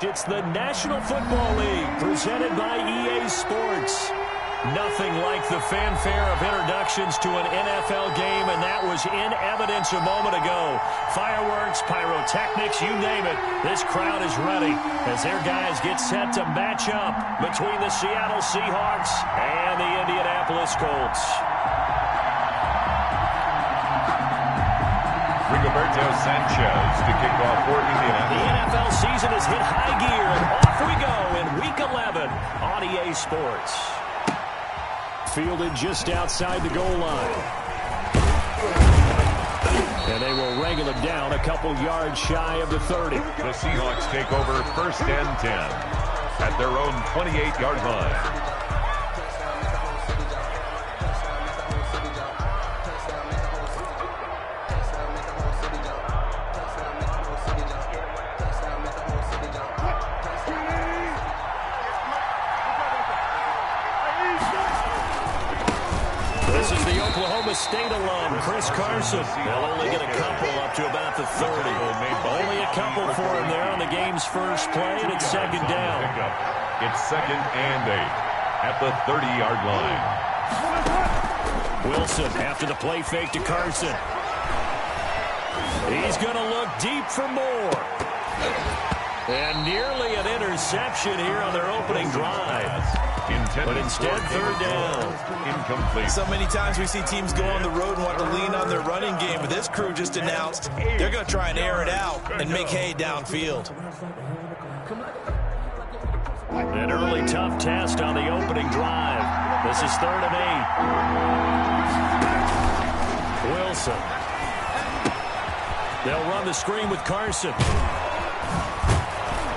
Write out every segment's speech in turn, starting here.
It's the National Football League presented by EA Sports. Nothing like the fanfare of introductions to an NFL game, and that was in evidence a moment ago. Fireworks, pyrotechnics, you name it. This crowd is ready as their guys get set to match up between the Seattle Seahawks and the Indianapolis Colts. Rigoberto Sanchez to kick off for Indianapolis. The NFL season has hit high gear, and off we go in Week 11 on EA Sports. Fielded just outside the goal line. And they will wrangle him down a couple yards shy of the 30. The Seahawks take over 1st and 10 at their own 28-yard line. State alum, Chris Carson. They'll only get a couple up to about the 30. Only a couple for him there on the game's first play, and it's 2nd down. It's 2nd and 8 at the 30-yard line. Wilson after the play fake to Carson. He's going to look deep for more. And nearly an interception here on their opening drive. But instead, 3rd down. Incomplete. So many times we see teams go on the road and want to lean on their running game, but this crew just announced they're going to try and air it out and make hay downfield. An early tough test on the opening drive. This is 3rd and 8. Wilson. They'll run the screen with Carson.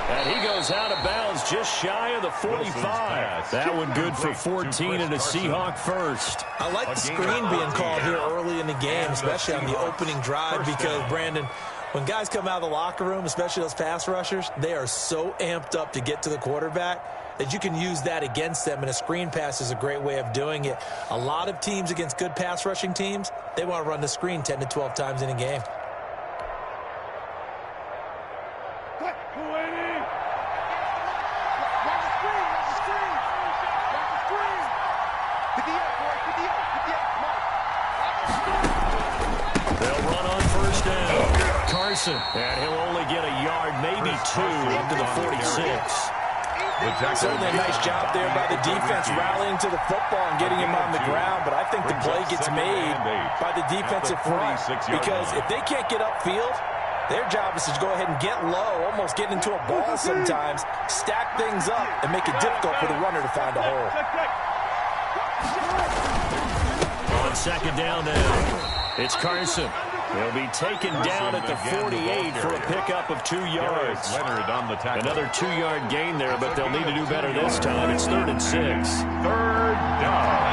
And he goes out of bounds just shy of the 45. That one good for 14 and a Seahawk first. I like the screen being called here early in the game, especially on the opening drive, because, Brandon, when guys come out of the locker room, especially those pass rushers, they are so amped up to get to the quarterback that you can use that against them, and a screen pass is a great way of doing it. A lot of teams against good pass rushing teams, they want to run the screen 10 to 12 times in a game. And he'll only get a yard, maybe 2, up to the 46. Certainly a nice job there by the defense rallying to the football and getting him on the ground, but I think the play gets made by the defensive front, because if they can't get upfield, their job is to go ahead and get low, almost get into a ball sometimes, stack things up, and make it difficult for the runner to find a hole. On 2nd down now, it's Carson. He'll be taken down at the 48 for a pickup of 2 yards. Another 2-yard gain there, but they'll need to do better this time. It's 3rd and 6. 3rd down.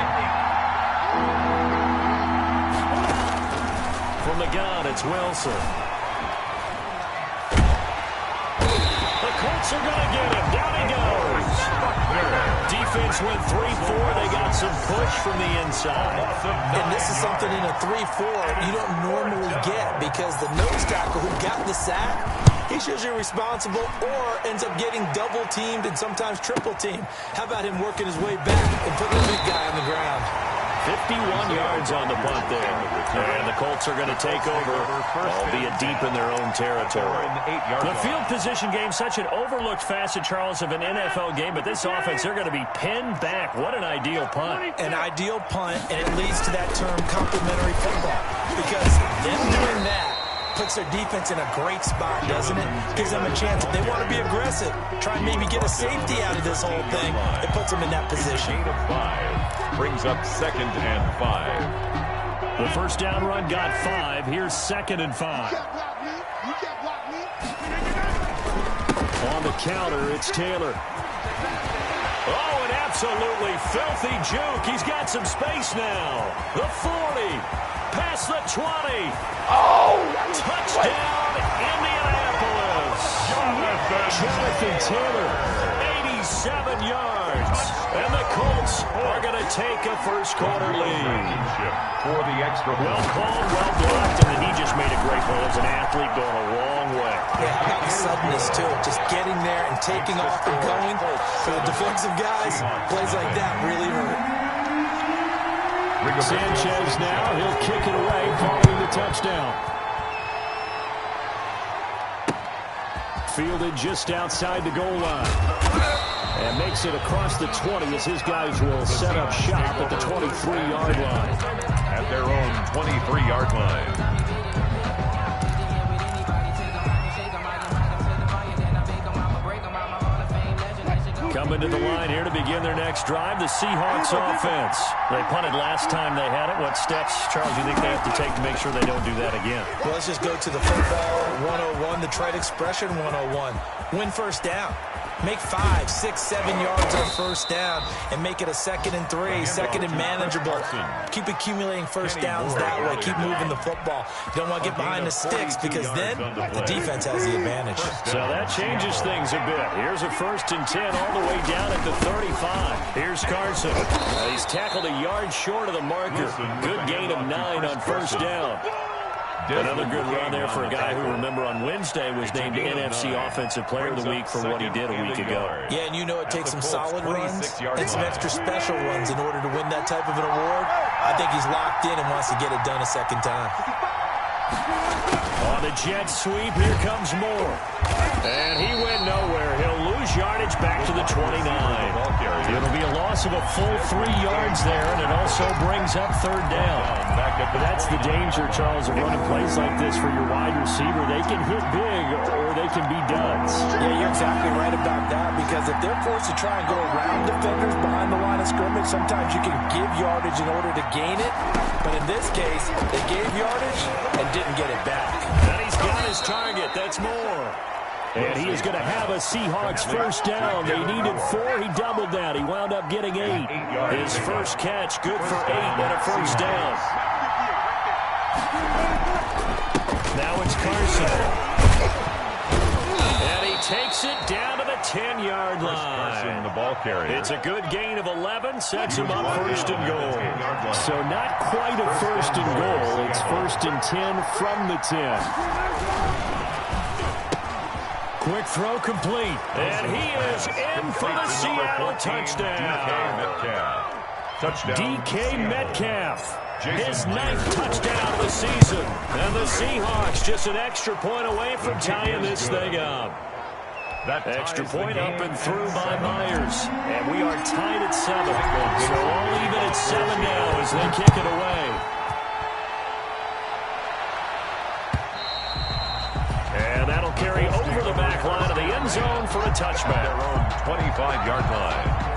From the gun, it's Wilson. The Colts are going to get him. Down he goes. Defense went 3-4. They got some push from the inside. And this is something in a 3-4 you don't normally get, because the nose tackle who got the sack, he's usually responsible or ends up getting double-teamed and sometimes triple-teamed. How about him working his way back and putting the big guy on the ground? 51 yards on the punt there. And the Colts are going to take over, albeit deep in their own territory. The field position game, such an overlooked facet, Charles, of an NFL game, but this offense, they're going to be pinned back. What an ideal punt. An ideal punt, and it leads to that term complementary football, because them doing that puts their defense in a great spot, doesn't it? Gives them a chance. If they want to be aggressive, try and maybe get a safety out of this whole thing, it puts them in that position. Gain of 5 brings up 2nd and 5. The first down run got 5. Here's 2nd and 5. On the counter, it's Taylor. Oh, an absolutely filthy juke. He's got some space now. The 40. Past the 20. Oh! Touchdown, Indianapolis. Jonathan Taylor. yards. And the Colts are going to take a first quarter lead. For the extra Well called, well blocked, and then he just made a great play as an athlete going a long way. Yeah, how about the suddenness, too? Just getting there and taking off and going. For the defensive guys, plays like that really hurt. Sanchez now, he'll kick it away following the touchdown. Fielded just outside the goal line. And makes it across the 20 as his guys will set up shop at the 23-yard line. At their own 23-yard line. Coming to the line here to begin their next drive, the Seahawks offense. They punted last time they had it. What steps, Charles, do you think they have to take to make sure they don't do that again? Well, let's just go to the football 101, the trade expression 101. Win first down. Make 5, 6, 7 yards on first down and make it a 2nd and 3, 2nd and manageable. Keep accumulating first downs that way. Keep moving the football. You don't want to get behind the sticks because then the defense has the advantage. So that changes things a bit. Here's a 1st and 10 all the way down at the 35. Here's Carson. He's tackled a yard short of the marker. Good gain of 9 on first down. Another good run there for a guy who, remember, on Wednesday was named NFC Offensive Player of the Week for what he did a week ago. Yeah, and you know it takes some solid runs and some extra special runs in order to win that type of an award. I think he's locked in and wants to get it done a second time. On the jet sweep, here comes Moore. And he went nowhere. He'll lose yardage back to the 29. It'll be a loss of a full 3 yards there, and it also brings up 3rd down. But that's the danger, Charles, of running plays like this for your wide receiver. They can hit big or they can be duds. Yeah, you're exactly right about that, because if they're forced to try and go around defenders behind the line of scrimmage, sometimes you can give yardage in order to gain it. But in this case, they gave yardage and didn't get it back. And he's got his target. That's Moore. And he is going to have a Seahawks first down. They needed 4. He doubled that. He wound up getting 8. His first catch, good for 8 and a first down. Now it's Carson. And he takes it down to the 10-yard line. The ball carrier. It's a good gain of 11, sets him up 1st and goal. So not quite a 1st and goal. It's 1st and 10 from the 10. Quick throw complete. And he is in for the Seattle touchdown. DK Metcalf. His 9th touchdown of the season. And the Seahawks just an extra point away from tying this thing up. That extra point up and through by Myers. And we are tied at 7. So all even at 7 now as they kick it away. And that'll carry over the back line of the end zone for a touchback. Their own 25-yard line.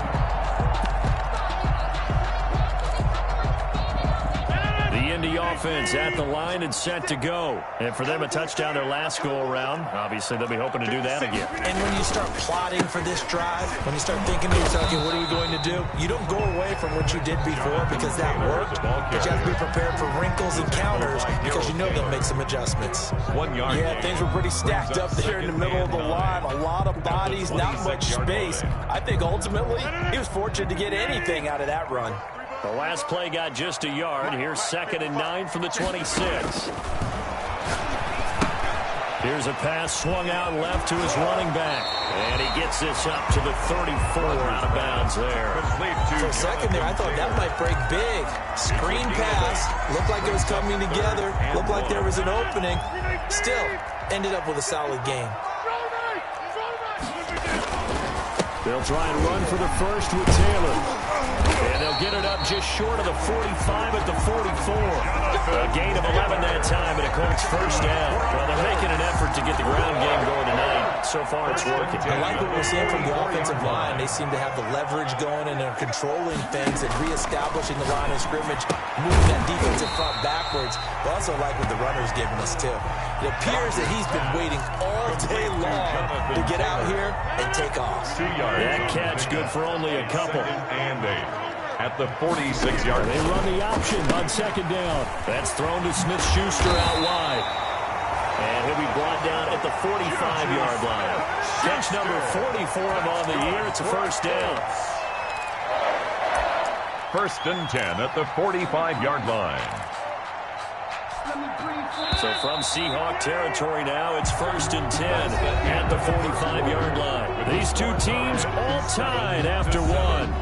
The Indy offense at the line and set to go. And for them, a touchdown their last go-around. Obviously, they'll be hoping to do that again. And when you start plotting for this drive, when you start thinking to yourself, okay, what are we going to do? You don't go away from what you did before because that worked. But you have to be prepared for wrinkles and counters because you know they'll make some adjustments. 1 yard. Yeah, things were pretty stacked up there in the middle of the line. A lot of bodies, not much space. I think ultimately he was fortunate to get anything out of that run. The last play got just a yard. Here's 2nd and 9 from the 26. Here's a pass swung out left to his running back. And he gets this up to the 34 out of bounds there. For a second there, I thought that might break big. Screen pass. Looked like it was coming together. Looked like there was an opening. Still, ended up with a solid game. They'll try and run for the first with Taylor. And they'll get it up just short of the 45 at the 44. A gain of 11 that time, and a Colts first down. Well, they're making an effort to get the ground game going tonight. So far, it's working. I like what we're seeing from the offensive line. They seem to have the leverage going, and they're controlling things and reestablishing the line of scrimmage, moving that defensive front backwards. But also like what the runner's giving us, too. It appears that he's been waiting all day long to get out here and take off. That catch good for only a couple. And 8. At the 46-yard line. They run the option on 2nd down. That's thrown to Smith-Schuster out wide. And he'll be brought down at the 45-yard line. Catch number 40 for him on the year. It's a first down. 1st and 10 at the 45-yard line. So from Seahawk territory now, it's 1st and 10 at the 45-yard line. These two teams all tied after one.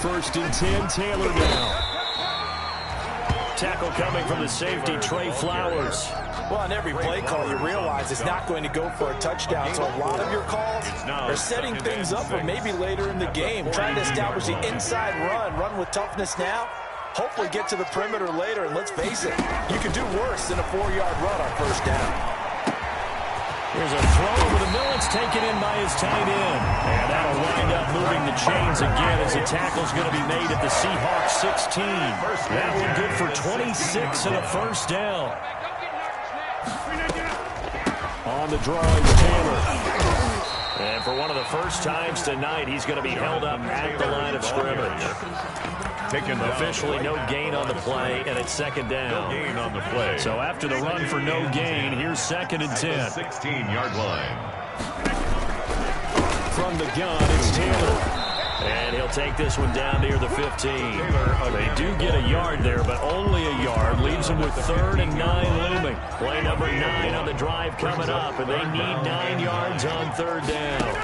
First and 10, Taylor now. Tackle coming from the safety, Trey Flowers. Well, on every play call, you realize it's not going to go for a touchdown. So a lot of your calls are setting things up for maybe later in the game, trying to establish the inside run with toughness now, hopefully get to the perimeter later. And let's face it, you could do worse than a 4-yard run on first down. Here's a throw over the middle. It's taken in by his tight end. And that'll wind up moving the chains again as the tackle's going to be made at the Seahawks 16. That one good for 26 and a first down. On the draw is Taylor. And for one of the first times tonight, he's going to be held up at the line of scrimmage. Officially no gain on the play, and it's second down. No gain on the play. So after the run for no gain, here's second and 10. 16-yard line. From the gun, it's Taylor. And he'll take this one down near the 15. They do get a yard there, but only a yard. Leaves them with 3rd and 9 looming. Play number 9 on the drive coming up, and they need 9 yards on 3rd down.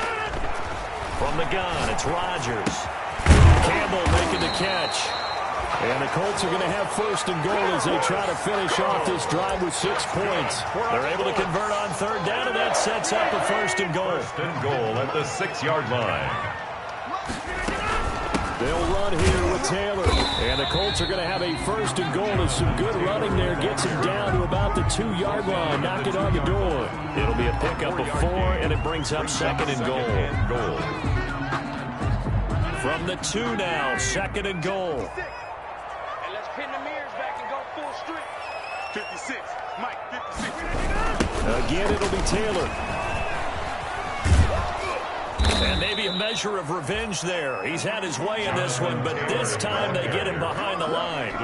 From the gun, it's Rodgers. Campbell making the catch. And the Colts are going to have 1st and goal as they try to finish off this drive with 6 points. They're able to convert on 3rd down, and that sets up a 1st and goal. 1st and goal at the 6-yard line. They'll run here with Taylor. And the Colts are going to have a 1st and goal as some good running there gets him down to about the 2-yard line. Knock it on the door. It'll be a pickup of 4, and it brings up 2nd and goal. From the 2 now, 2nd and goal. And let's pin the mirrors back and go full street. 56, Mike, 56. Again, it'll be Taylor. And maybe a measure of revenge there. He's had his way in this one, but this time they get him behind the line.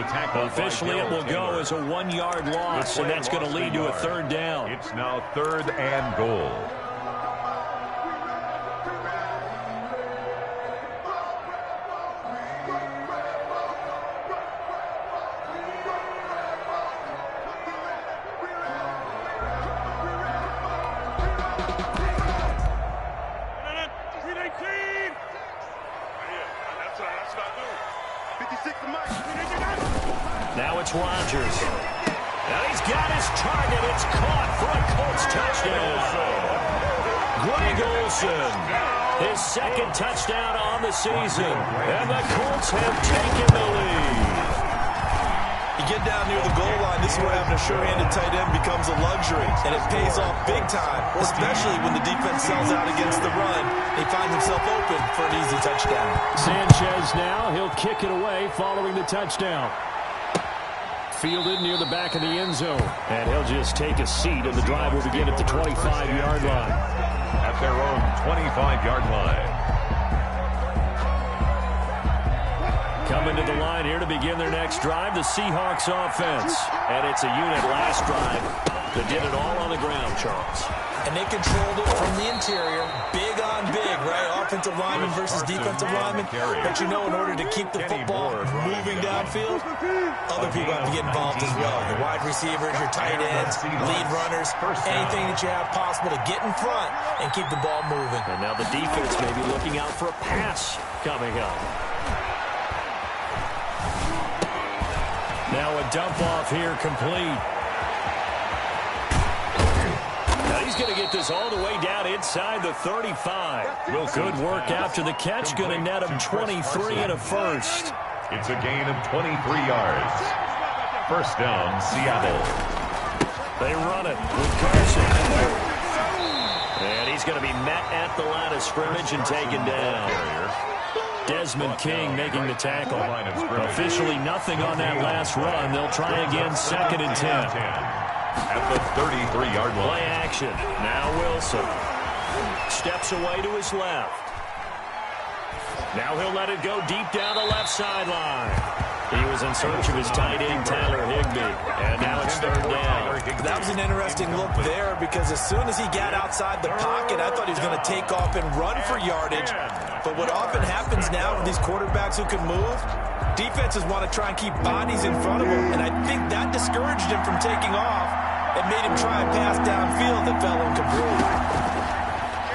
Officially, it will go as a 1-yard loss, and that's going to lead to a 3rd down. It's now 3rd and goal. Now it's Rodgers. Now he's got his target. It's caught for a Colts touchdown. Greg Olsen, his 2nd touchdown on the season. And the Colts have taken the lead. You get down near the goal line, this is where having a sure-handed tight end becomes a luxury. And it pays off big time, especially when the defense sells out against the run. He finds himself open for an easy touchdown. Sanchez now, he'll kick it away following the touchdown. Fielded near the back of the end zone. And he'll just take a seat, and the drive will begin at the 25-yard line. At their own 25-yard line. Coming to the line here to begin their next drive, the Seahawks offense. And it's a unit last drive that did it all on the ground, Charles. And they controlled it from the interior. Big on big, right? Offensive lineman versus defensive lineman. But you know, in order to keep the football moving downfield, other people have to get involved as well. Your wide receivers, your tight ends, lead runners, anything that you have possible to get in front and keep the ball moving. And now the defense may be looking out for a pass coming up. Now a dump off here complete. Now he's going to get this all the way down inside the 35. Good work after the catch. Going to net him 23 and a 1st. It's a gain of 23 yards. 1st down, Seattle. They run it with Carson. And he's going to be met at the line of scrimmage and taken down. Desmond King making the tackle. Officially nothing on that last run. They'll try again, 2nd and 10. At the 33-yard line. Play action. Now Wilson. Steps away to his left. Now he'll let it go deep down the left sideline. He was in search of his tight end, Tyler Higbee. And now it's 3rd down. That was an interesting look there because as soon as he got outside the pocket, I thought he was going to take off and run for yardage. But what often happens now with these quarterbacks who can move, defenses want to try and keep bodies in front of him. And I think that discouraged him from taking off and made him try and pass downfield that fell incomplete.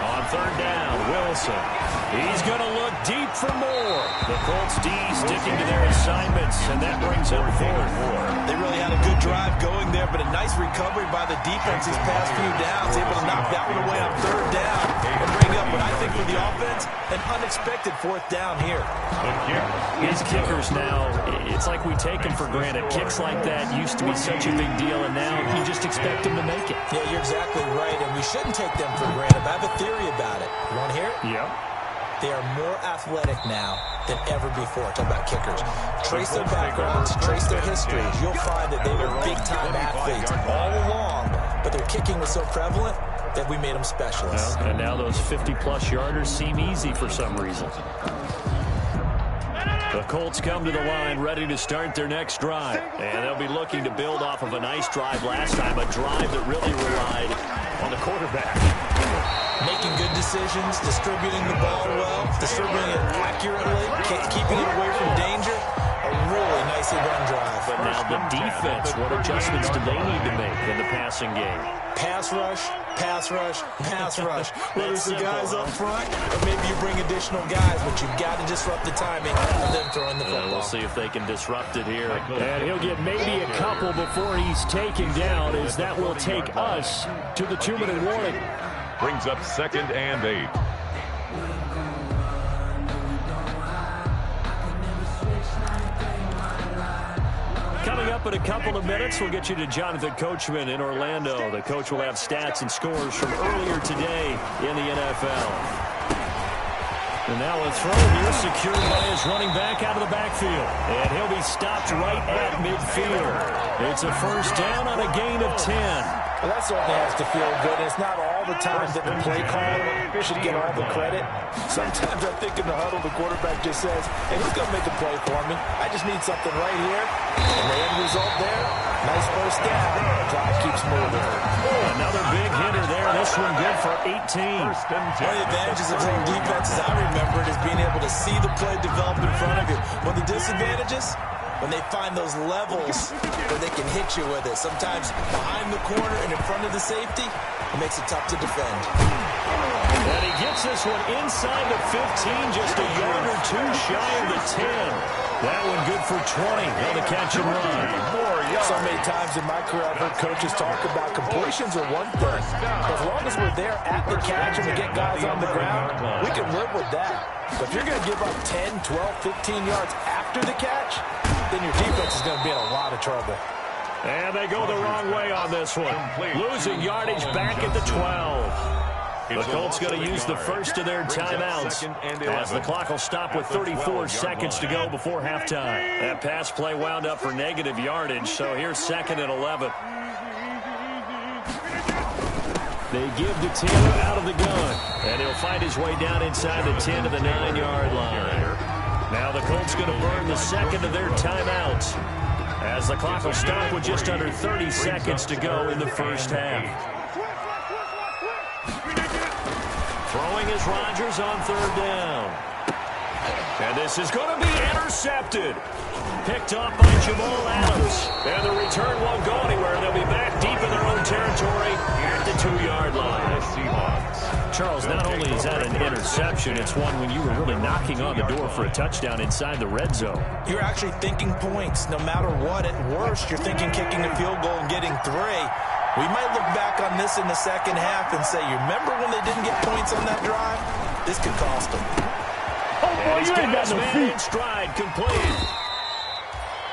On 3rd down, Wilson. He's going to look deep for more. The Colts D sticking to their assignments, and that brings up 4th. They really had a good drive going there, but a nice recovery by the defense these past few downs, able to knock that one away on 3rd down and bring up what I think for the offense, an unexpected 4th down here. These kickers now, it's like we take them for granted. Kicks like that used to be such a big deal, and now you just expect them to make it. Yeah, you're exactly right, and we shouldn't take them for granted, but I have a theory about it. You want to hear it? Yeah. They are more athletic now than ever before. Talk about kickers. Trace their backgrounds, trace their histories. You'll find that they were big-time athletes all along, but their kicking was so prevalent, that we made them specialists. Well, and now those 50-plus yarders seem easy for some reason. The Colts come to the line ready to start their next drive. And they'll be looking to build off of a nice drive last time, a drive that really relied on the quarterback. Making good decisions, distributing the ball well, distributing it accurately, keeping it away from danger. A really nicely run drive. But now the defense, what adjustments do they need to make in the passing game? Pass rush, pass rush, pass rush. Whether it's the guys up front or maybe you bring additional guys, but you've got to disrupt the timing of them throwing the football. We'll see if they can disrupt it here. And he'll get maybe a couple before he's taken down, as that will take us to the 2-minute warning. Brings up 2nd and 8. Coming up in a couple of minutes, we'll get you to Jonathan Coachman in Orlando. The coach will have stats and scores from earlier today in the NFL. And now a throw here secured by his running back out of the backfield. And he'll be stopped right at midfield. It's a first down on a gain of 10. Well, that certainly has to feel good. And it's not all the time that the play caller should get all the credit. Sometimes I think in the huddle, the quarterback just says, hey, who's going to make a play for me? I just need something right here. And the end result there, nice first down. The clock keeps moving. Oh, another big hitter there. This one good for 18. One of the advantages of playing defense, as I remember it, is being able to see the play develop in front of you. One of the disadvantages, when they find those levels where they can hit you with it. Sometimes behind the corner and in front of the safety, it makes it tough to defend. And he gets this one inside the 15, just a yard or two shy of the 10. That one good for 20 on the catch and run. So many times in my career, I've heard coaches talk about completions are one thing. As long as we're there at the catch and we get guys on the ground, we can live with that. But if you're going to give up 10, 12, 15 yards after the catch, then your defense is going to be in a lot of trouble. And they go the wrong way on this one. Losing yardage back at the 12. The Colts going to use the first of their timeouts as the clock will stop with 34 seconds to go before halftime. That pass play wound up for negative yardage, so here's 2nd and 11. They give to Taylor out of the gun, and he'll find his way down inside the 10 to the 9-yard line. Now the Colts going to burn the second of their timeouts as the clock will stop with just under 30 seconds to go in the first half. Throwing is Rodgers on 3rd down. And this is going to be intercepted. Picked off by Jamal Adams. And the return won't go anywhere. They'll be back deep in their own territory at the 2-yard line. Charles, not only is that an interception, it's one when you were really knocking on the door for a touchdown inside the red zone. You're actually thinking points. No matter what, at worst, you're thinking kicking a field goal and getting 3. We might look back on this in the second half and say, you remember when they didn't get points on that drive? This could cost them. Oh, boy, you ain't got no feet. Stride complete.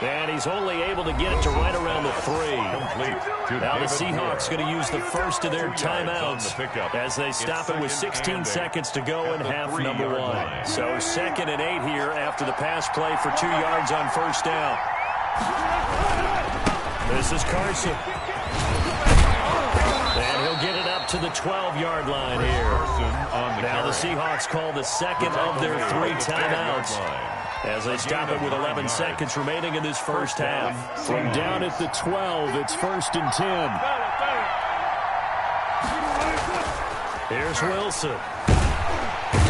And he's only able to get it to right around the 3. Now the Seahawks going to use the first of their timeouts as they stop it with 16 seconds to go in half number 1. So 2nd and 8 here after the pass play for 2 yards on first down. This is Carson. And he'll get it up to the 12-yard line here. Now the Seahawks call the second of their 3 timeouts as they stop it with 11 seconds remaining in this first half. From down at the 12, it's 1st and 10. Here's Wilson.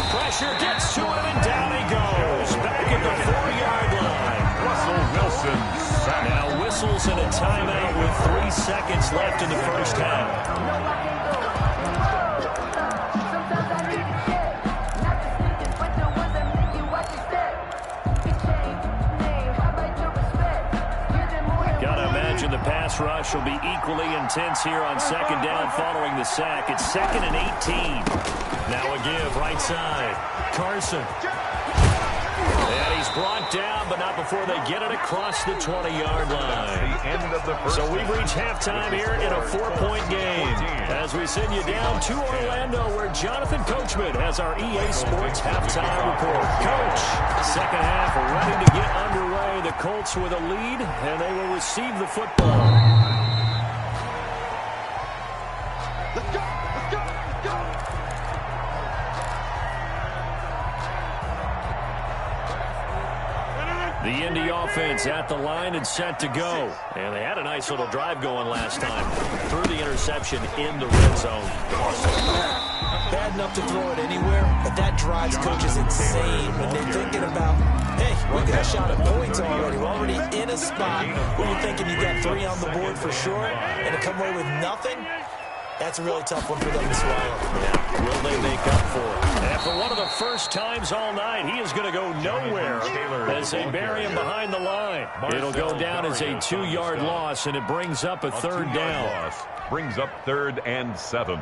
Pressure gets to him, and down he goes. Back at the 4-yard line. Russell Wilson. Now whistles and a timeout with 3 seconds left in the first half. Gotta imagine the pass rush will be equally intense here on 2nd down following the sack. It's 2nd and 18. Now a give right side. Carson. And he's brought down, but not before they get it across the 20-yard line. So we've reached halftime here in a 4-point game as we send you down to Orlando, where Jonathan Coachman has our EA Sports halftime report. Coach, second half ready to get underway. The Colts with a lead, and they will receive the football. Let's go! Let's go! The Indy offense at the line and set to go. And they had a nice little drive going last time. Threw the interception in the red zone. Bad enough to throw it anywhere, but that drives coaches insane when they're thinking about, hey, we got a shot at points already. We're already in a spot where you're thinking you got 3 on the board for sure, and to come away with nothing, that's a really tough one for them to swallow. Yeah. Will they make up for it? And for one of the first times all night, he is going to go nowhere as they bury him behind the line. It'll go down as a 2-yard loss, and it brings up a third down. Brings up 3rd and 7.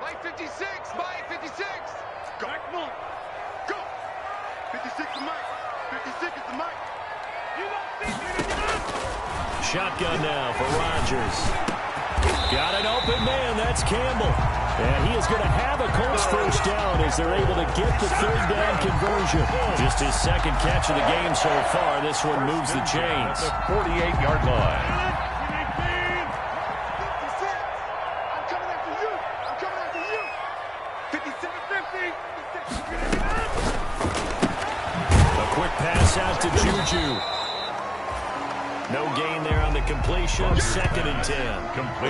Mike 56, Mike 56. Go. Go. 56 is Mike. 56 is the Mike. You don't see. Shotgun now for Rodgers. Got an open man. That's Campbell. And he is going to have a Colts first down as they're able to get the third down conversion. Just his second catch of the game so far. This one moves the chains. 48-yard line. Pass out to Juju. No gain there on the completion. 2nd and 10.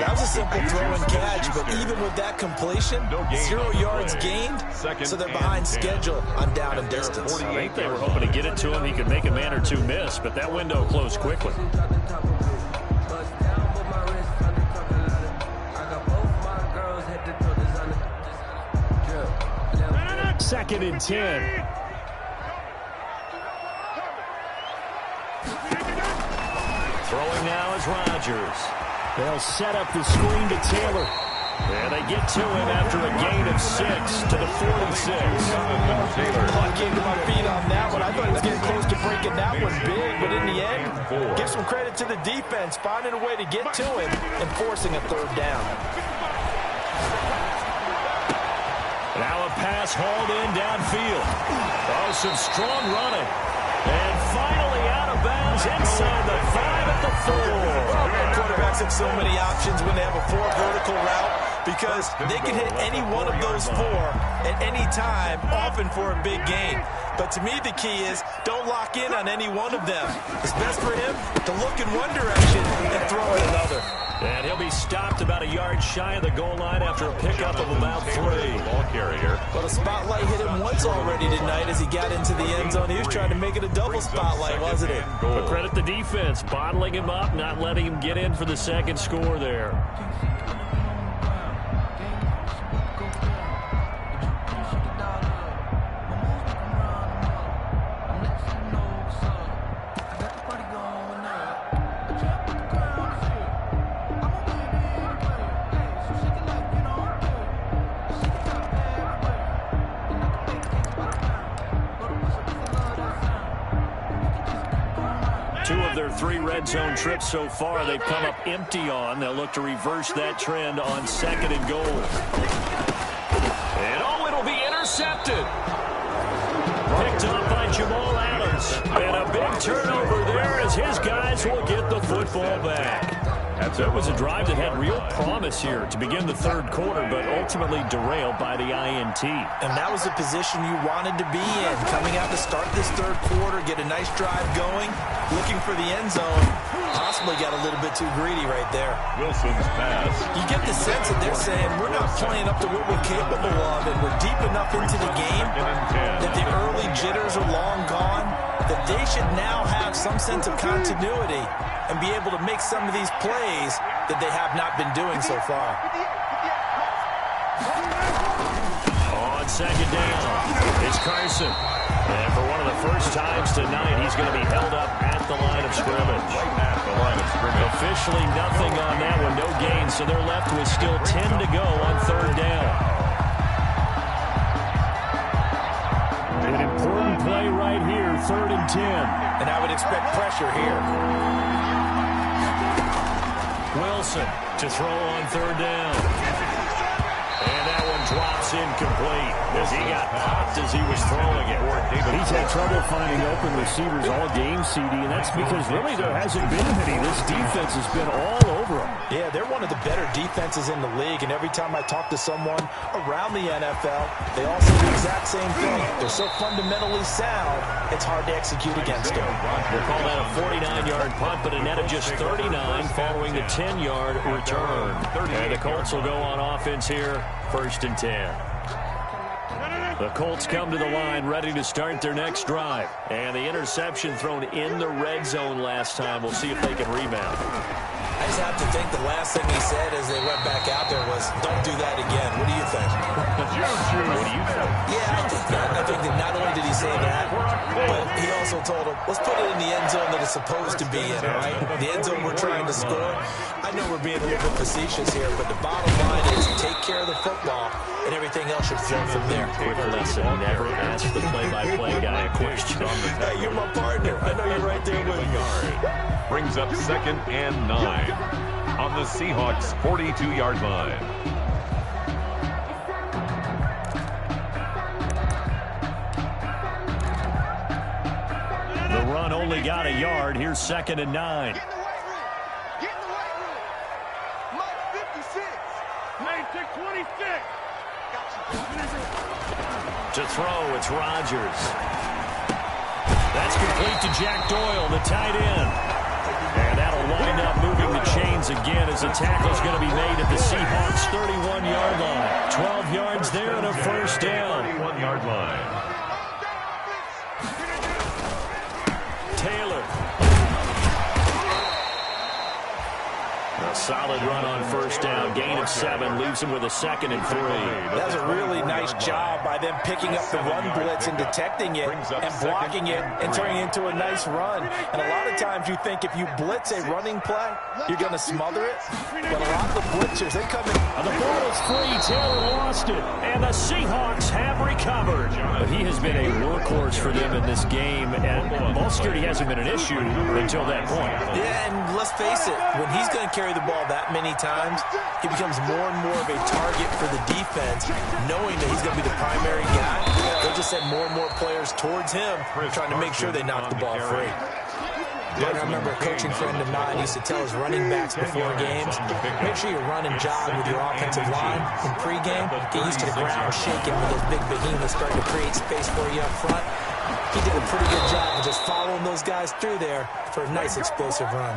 That was a simple throw and catch, but even with that completion, 0 yards gained, so they're behind schedule on down and distance. I think they were hoping to get it to him. He could make a man or two miss, but that window closed quickly. 2nd and 10. Throwing now is Rodgers. They'll set up the screen to Taylor. And they get to him after a gain of 6 to the 46. I can't get my feet on that one. I thought he was getting close to breaking that one big, but in the end, give some credit to the defense, finding a way to get to him and forcing a third down. Now a pass hauled in downfield. Oh, some strong running. And finally out of bounds inside the 5 at the 4. Quarterbacks have so many options when they have a 4 vertical route because they can hit any one of those 4 at any time, often for a big gain. But to me, the key is don't lock in on any one of them. It's best for him to look in one direction and throw in another. And he'll be stopped about a yard shy of the goal line after a pickup of about 3. Ball carrier. Well, the spotlight hit him once already tonight as he got into the end zone. He was trying to make it a double spotlight, wasn't it? But credit the defense, bottling him up, not letting him get in for the second score there. Their 3 red zone trips so far, they've come up empty on. They'll look to reverse that trend on 2nd and goal. And oh, it'll be intercepted. Picked up by Jamal Adams. And a big turnover there as his guys will get the football back. That was a drive that had real promise here to begin the 3rd quarter, but ultimately derailed by the INT. And that was the position you wanted to be in, coming out to start this 3rd quarter, get a nice drive going, looking for the end zone. Possibly got a little bit too greedy right there. Wilson's pass. You get the sense that they're saying we're not playing up to what we're capable of, and we're deep enough into the game that the early jitters are long gone, that they should now have some sense of continuity and be able to make some of these plays that they have not been doing so far. On 2nd down, it's Carson. And for one of the first times tonight, he's going to be held up at the line of scrimmage. At the line of scrimmage. Officially nothing on that one, no gain, so they're left with still 10 to go on 3rd down. An important play right here, 3rd and 10. And I would expect pressure here. Wilson to throw on 3rd down. And that one one drops incomplete as he got popped as he was throwing it. He's had trouble finding open receivers all game, CD, and that's because really there hasn't been many. This defense has been all over him. Yeah, they're one of the better defenses in the league, and every time I talk to someone around the NFL, they all say the exact same thing. They're so fundamentally sound, it's hard to execute against them. We'll call that a 49-yard punt, but a net of just 39 following the 10-yard return. And the Colts will go on offense here, 1st and 10. The Colts come to the line ready to start their next drive. And the interception thrown in the red zone last time. We'll see if they can rebound. I just have to think the last thing he said as they went back out there was, don't do that again. What do you think? What do you think? Yeah, I think that not only did he say that, but he also told him, let's put it in the end zone that it's supposed to be in, all right? The end zone we're trying to score. I know we're being a little bit facetious here, but the bottom line is take care of the football, and everything else should flow from there. Quick lesson, never ask the play-by-play guy a question. Hey, you're my partner. I know you're right there with me. Brings up 2nd and 9 on the Seahawks' 42-yard line. The run only got a yard. Here's 2nd and 9. Get in the weight room. Get in the weight room. Mike 56. 26. To throw, it's Rodgers. That's complete to Jack Doyle, the tight end. And that'll wind up moving the chains again as the tackle's going to be made at the Seahawks' 31-yard line. 12 yards there and a 1st down. 31-yard line. Taylor. A solid run on 1st down. Gain of 7 leaves him with a 2nd and 3. That's a really nice job by them picking up the run blitz and detecting it and blocking it and turning it into a nice run. And a lot of times you think if you blitz a running play, you're going to smother it. But a lot of the blitzers, they come in. The ball is free. Taylor lost it. And the Seahawks have recovered. But he has been a workhorse for them in this game. And ball security hasn't been an issue until that point. Yeah, and let's face it, when he's going to carry the ball that many times, he becomes more and more of a target for the defense, knowing that he's going to be the primary guy. They'll just send more and more players towards him, trying to make sure they knock the ball free. I remember a coaching friend of mine used to tell his running backs before games, make sure you run and jog with your offensive line in pregame. Get used to the ground shaking when those big behemoths start to create space for you up front. He did a pretty good job of just following those guys through there for a nice explosive run.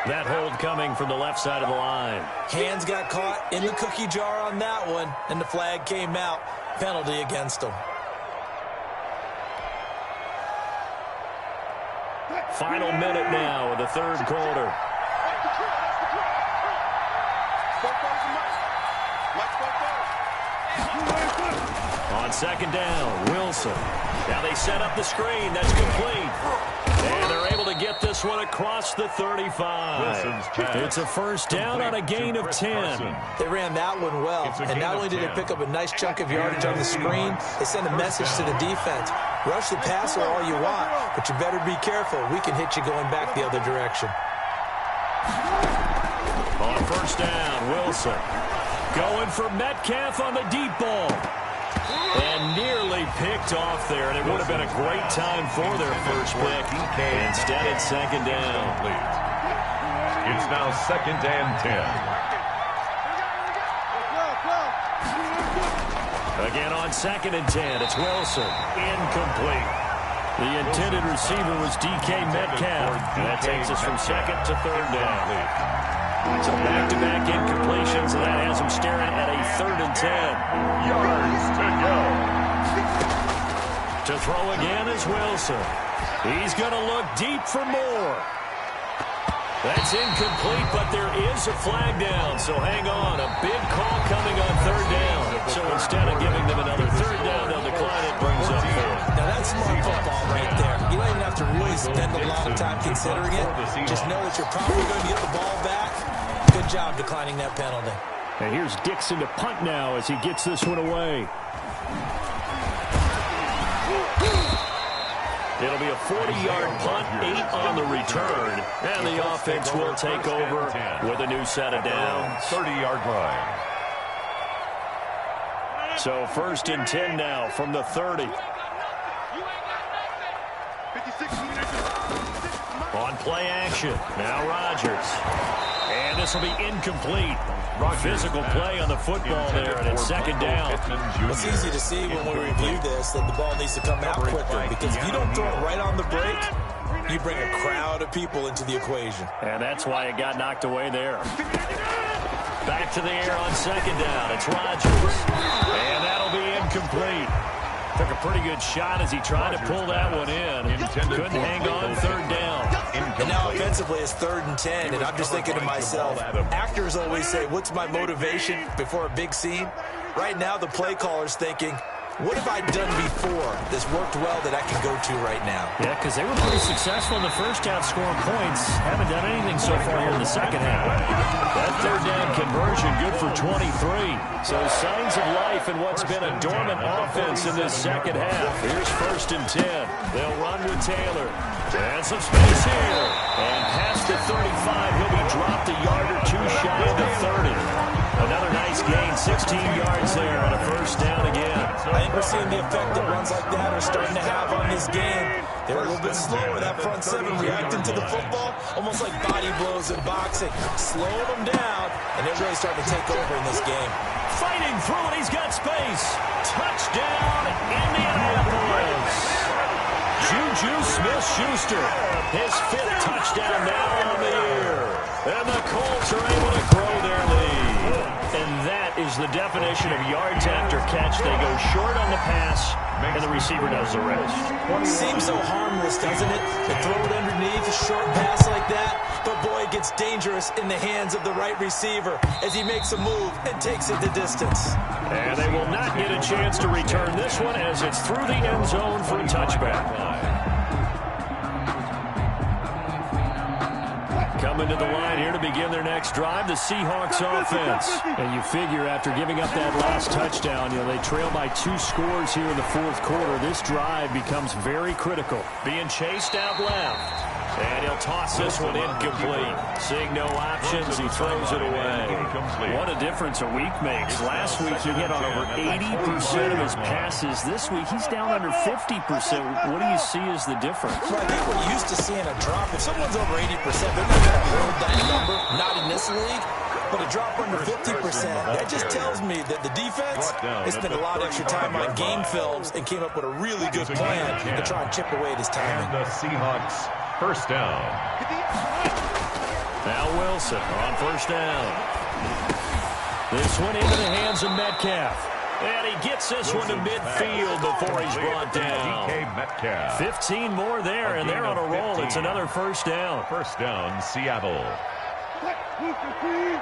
That hold coming from the left side of the line. Hands got caught in the cookie jar on that one, and the flag came out. Penalty against him. Final minute now of the 3rd quarter. On 2nd down, Wilson. Now they set up the screen. That's complete. And they're able to get this one across the 35. It's a 1st down on a gain of 10. They ran that one well. And not only did they pick up a nice chunk of yardage on the screen, they sent a message to the defense. Rush the passer all you want, but you better be careful. We can hit you going back the other direction. On 1st down, Wilson. Going for Metcalf on the deep ball. And nearly picked off there, and it would have been a great time for their first pick. Instead, it's 2nd down. It's now 2nd and 10. Again on 2nd and 10, it's Wilson. Incomplete. The intended receiver was DK Metcalf. And that takes us from 2nd to 3rd down. So back-to-back incompletions, and that has him staring at a 3rd and 10. Yards to go. To throw again is Wilson. He's going to look deep for more. That's incomplete, but there is a flag down, so hang on. A big call coming on 3rd down. So instead of giving them another 3rd down, they'll decline it, brings up 4th. Now that's smart football right there. You don't even have to really spend a lot of time considering it. Just know that you're probably going to get the ball back. Good job declining that penalty. And here's Dixon to punt now as he gets this one away. It'll be a 40-yard punt, 8 on the return, and the offense will take over with a new set of downs. 30-yard line. So 1st and 10 now from the 30. On play action, now Rodgers. And this will be incomplete. Physical play on the football there, and it's 2nd down. It's easy to see when we review this that the ball needs to come out quicker, because if you don't throw it right on the break, you bring a crowd of people into the equation. And that's why it got knocked away there. Back to the air on 2nd down. It's Rodgers. And that'll be incomplete. Took a pretty good shot as he tried to pull that one in. Couldn't hang on 3rd down. And now offensively it's 3rd and 10, and I'm just thinking to myself, actors always say, what's my motivation before a big scene? Right now the play caller's thinking, what have I done before that's worked well that I can go to right now? Yeah, because they were pretty successful in the first half scoring points. Haven't done anything so far here in the second half. That 3rd down conversion good for 23. So signs of life in what's been a dormant offense in this second half. Here's 1st and 10. They'll run with Taylor. And some space here. And past the 35, he'll be dropped a yard or two shy of the 30. Another nice gain, 16 yards there on a 1st down again. I think we're seeing the effect that runs like that are starting to have on this game. They're a little bit slower, that front 7 reacting to the football, almost like body blows in boxing. Slowing them down, and they're really starting to take over in this game. Fighting through it, he's got space. Touchdown, Indianapolis. Juju Smith-Schuster, his 5th touchdown now on the year. And the Colts are able to grow their lead. And that is the definition of yards after catch. They go short on the pass, and the receiver does the rest. Seems so harmless, doesn't it? To throw it underneath a short pass like that. But boy, it gets dangerous in the hands of the right receiver as he makes a move and takes it the distance. And they will not get a chance to return this one as it's through the end zone for a touchback. Coming to the line here to begin their next drive, the Seahawks offense. And you figure after giving up that last touchdown, they trail by 2 scores here in the 4th quarter. This drive becomes very critical. Being chased out left. And he'll toss this one incomplete. Seeing no options, he throws it away. What a difference a week makes. Last week he hit on over 80% of his passes. This week he's down under 50%. What do you see as the difference? Well, I think we're used to seeing a drop. If someone's over 80%, they're not going to hold that number. Not in this league. But a drop under 50%, that just tells me that the defense has spent a lot of extra time on game films and came up with a really good plan to try and chip away at his timing. And the Seahawks 1st down. Now Wilson on 1st down. This one into the hands of Metcalf. And he gets this one to midfield before he's brought down. DK Metcalf. 15 more there, and they're on a roll. It's another 1st down. 1st down, Seattle. 19.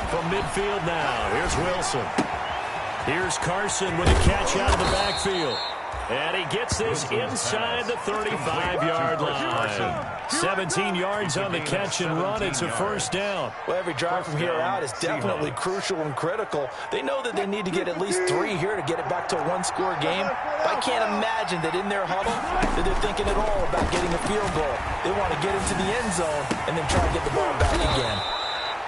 From midfield now, here's Wilson. Here's Carson with a catch out of the backfield. And he gets this inside the 35-yard line. 17 yards on the catch and run. It's a 1st down. Well, every drive from here out is definitely crucial and critical. They know that they need to get at least 3 here to get it back to a 1-score game. But I can't imagine that in their huddle that they're thinking at all about getting a field goal. They want to get into the end zone and then try to get the ball back again.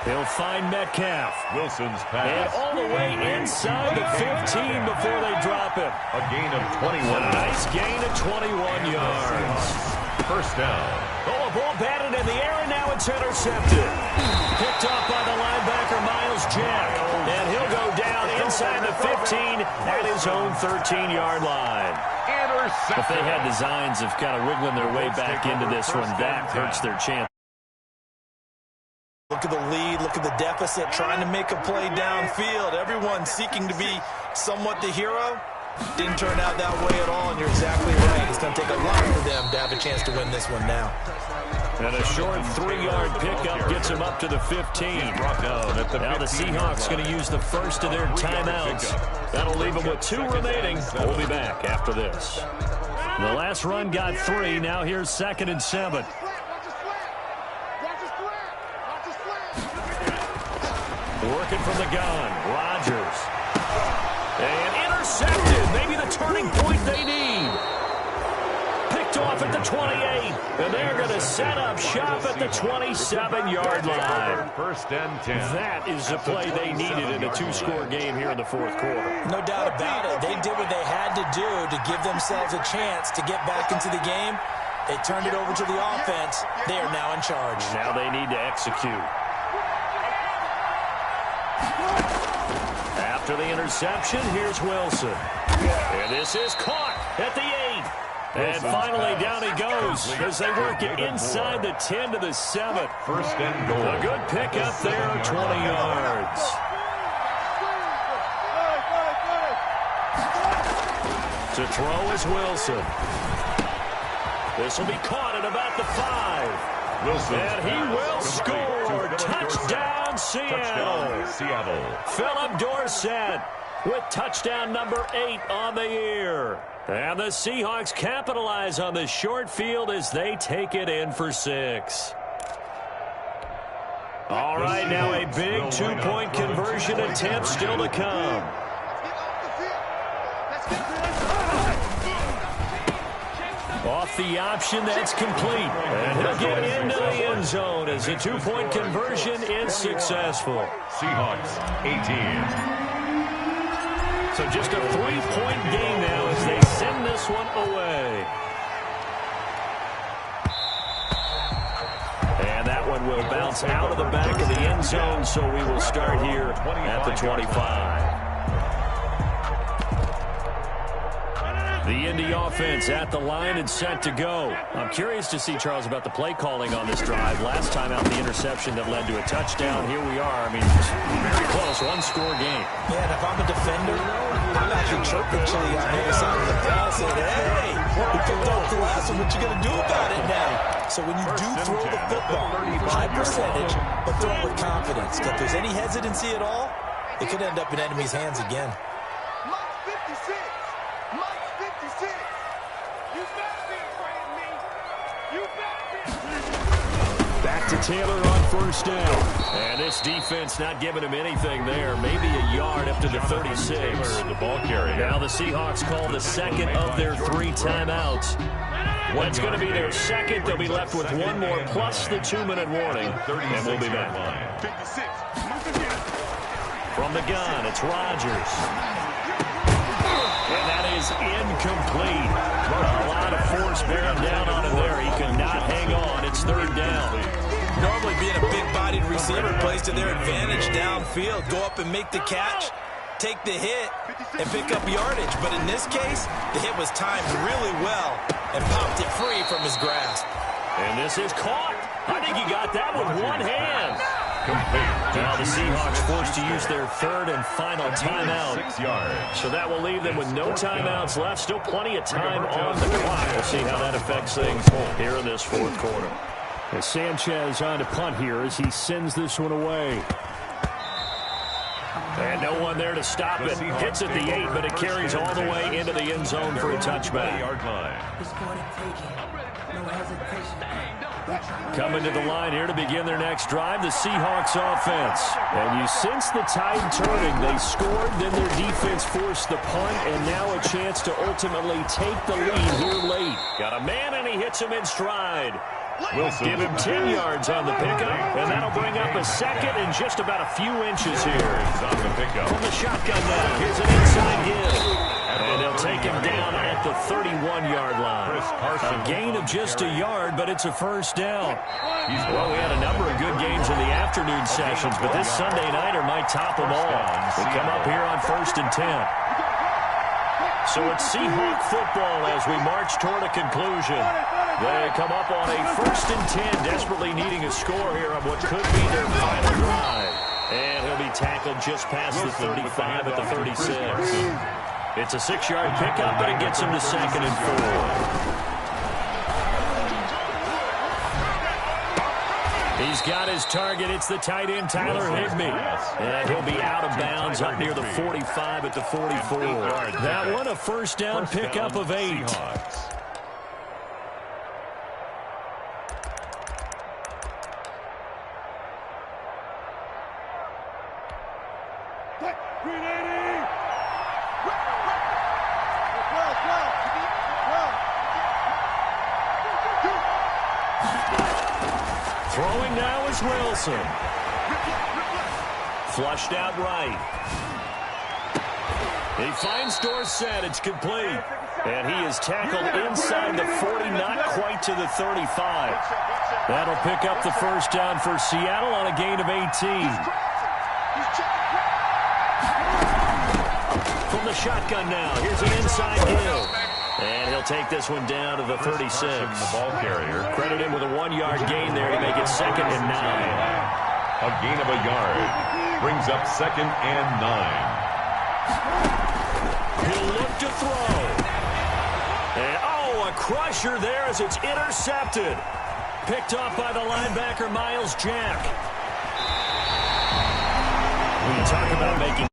He'll find Metcalf. Wilson's pass. And all the way inside the 15 before they drop him. A gain of 21. A nice gain of 21 yards. 1st down. Oh, a ball batted in the air, and now it's intercepted. Picked up by the linebacker, Miles Jack. And he'll go down inside the 15 at his own 13-yard line. Intercepted. If they had designs of kind of wiggling their way back into this one, that hurts their chance. Look at the lead, look at the deficit, trying to make a play downfield. Everyone seeking to be somewhat the hero. Didn't turn out that way at all, and you're exactly right. It's going to take a lot for them to have a chance to win this one now. And a short 3-yard pickup gets him up to the 15. Now the Seahawks going to use the first of their timeouts. That'll leave them with 2 remaining. We'll be back after this. The last run got 3. Now here's 2nd and 7. Working from the gun, Rodgers. And intercepted. Maybe the turning point they need. picked off at the 28. And they're going to set up shop at the 27-yard line. First and 10. That is the play they needed in a two-score game here in the fourth quarter. No doubt about it. They did what they had to do to give themselves a chance to get back into the game. They turned it over to the offense. They are now in charge. Now they need to execute. After the interception, here's Wilson. And this is caught at the 8. And finally down he goes as they work it inside the 10 to the 7. First and goal. A good pickup there, 20 yards. To throw is Wilson. This will be caught at about the 5. Wilson. And he will score. Touchdown, Seattle. Philip Dorsett with touchdown number 8 on the year. And the Seahawks capitalize on the short field as they take it in for 6. All right, now a big two-point conversion attempt still to come. Off the option, that's complete. And he'll get into the end zone as the two-point conversion is successful. Seahawks 18. So just a 3-point game now as they send this one away. And that one will bounce out of the back of the end zone, so we will start here at the 25. The Indy offense at the line and set to go. I'm curious to see, Charles, about the play calling on this drive. Last time out, the interception that led to a touchdown. Here we are. I mean, very close, one-score game. Yeah, and if I'm a defender, I'm actually chirping Chili on the other side of the ball saying, hey, we picked off the last one. What you going to do about it now? So when you do throw the football, high percentage, but throw it with confidence. If there's any hesitancy at all, it could end up in enemy's hands again. Back to Taylor on first down. And this defense not giving him anything there. Maybe a yard up to the 36. The ball carrier. Now the Seahawks call the second of their 3 timeouts. What's going to be their second? They'll be left with one more plus the 2-minute warning. And we'll be back. From the gun, it's Rodgers. And that is incomplete. A lot of force bearing down on him there. He could not hang on. It's third down. Normally being a big-bodied receiver plays to their advantage downfield. Go up and make the catch, take the hit, and pick up yardage. But in this case, the hit was timed really well and popped it free from his grasp. And this is caught. I think he got that with one hand. Now the Seahawks forced to use their third and final timeout. 6 yards. So that will leave them with no timeouts left. Still plenty of time on the clock. We'll see how that affects things here in this fourth quarter. And Sanchez on to punt here as he sends this one away. And no one there to stop it. Hits at the 8, but it carries all the way into the end zone for a touchback. Coming to the line here to begin their next drive, the Seahawks offense. And you sense the tide turning. They scored, then their defense forced the punt, and now a chance to ultimately take the lead here late. Got a man, and he hits him in stride. Wilson. Give him 10 yards on the pickup, and that'll bring up a second in just about a few inches here. On the pickup. From the shotgun now, here's an inside give. And they'll take him down at the 31-yard line. A gain of just a yard, but it's a first down. Well, we had a number of good games in the afternoon sessions, but this Sunday nighter might top them all. We come up here on 1st and 10. So it's Seahawk football as we march toward a conclusion. They come up on a 1st and 10, desperately needing a score here on what could be their final drive. And he'll be tackled just past the 35 at the 36. It's a 6-yard pickup, but it gets him to 2nd and 4. He's got his target. It's the tight end, Tyler Higbee. And he'll be out of bounds up near the 45 at the 44. That one, a first down pickup of 8. Throwing now is Wilson. Flushed out right. He finds Dorsett. It's complete. And he is tackled inside the 40, not quite to the 35. That'll pick up the first down for Seattle on a gain of 18. From the shotgun now, here's an inside Gill. And he'll take this one down to the 36. The ball carrier. Credit him with a 1-yard gain there to make it 2nd and 9. A gain of a yard. Brings up 2nd and 9. He'll look to throw. And, a crusher there as it's intercepted. Picked off by the linebacker, Miles Jack. When you talk about making